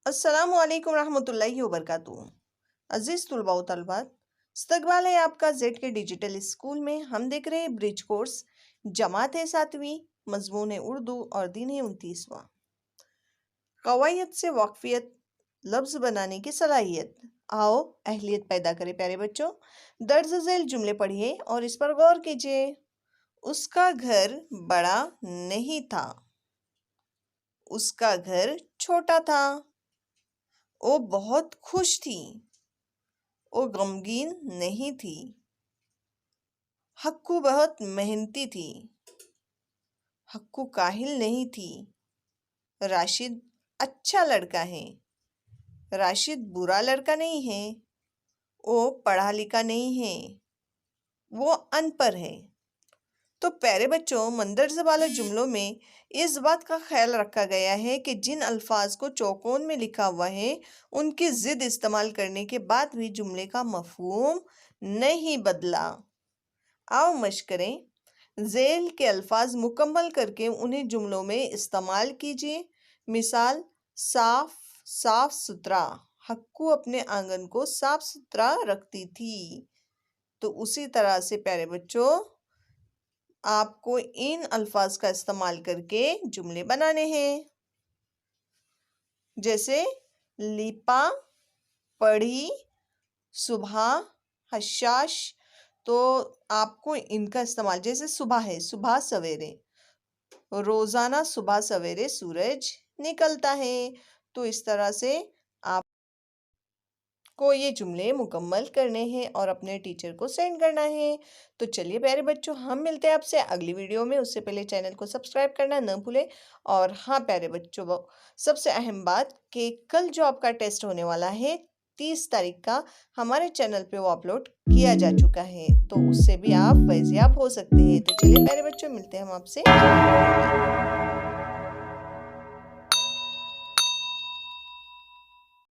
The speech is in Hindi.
अस्सलामुअलैकुम रहमतुल्लाहि वबरकातुहू। अजीज़ तुलबा व तलबात, इस्तकबाल है आपका जेड के डिजिटल स्कूल में। हम देख रहे हैं ब्रिज कोर्स जमात है 7वीं, मजमून है उर्दू और दिन है 29वां। कवायद से वाकफियत, लफ्ज़ बनाने की सलाहियत। आओ अहलियत पैदा करें प्यारे बच्चों। दर्ज झेल जुमले पढ़िए और इस पर गौर कीजिए। उसका घर बड़ा नहीं था, उसका घर छोटा था। वो बहुत खुश थी, वो गमगीन नहीं थी। हक्कू बहुत मेहनती थी, हक्कू काहिल नहीं थी। राशिद अच्छा लड़का है, राशिद बुरा लड़का नहीं है। वो पढ़ा लिखा नहीं है, वो अनपढ़ है। तो प्यारे बच्चों, मंदरज़ वाले जुमलों में इस बात का ख्याल रखा गया है कि जिन अल्फाज को चौकोन में लिखा हुआ है उनकी ज़िद इस्तेमाल करने के बाद भी जुमले का मफहूम नहीं बदला। आओ मश्क करें। झेल के अल्फाज मुकम्मल करके उन्हें जुमलों में इस्तेमाल कीजिए। मिसाल, साफ साफ सुथरा। हक्कू अपने आंगन को साफ सुथरा रखती थी। तो उसी तरह से प्यारे बच्चों, आपको इन अल्फाज का इस्तेमाल करके जुमले बनाने हैं। जैसे लिपा, पढ़ी, सुबह, हशाश। तो आपको इनका इस्तेमाल, जैसे सुबह है, सुबह सवेरे, रोजाना सुबह सवेरे सूरज निकलता है। तो इस तरह से को ये जुमले मुकम्मल करने हैं और अपने टीचर को सेंड करना है। तो चलिए प्यारे बच्चों, हम मिलते हैं आपसे अगली वीडियो में। उससे पहले चैनल को सब्सक्राइब करना न भूलें। और हाँ प्यारे बच्चों, वो सबसे अहम बात कि कल जो आपका टेस्ट होने वाला है 30 तारीख का, हमारे चैनल पे वो अपलोड किया जा चुका है। तो उससे भी आप फैज़याब हो सकते हैं। तो चलिए प्यारे बच्चों, मिलते हैं हम आपसे।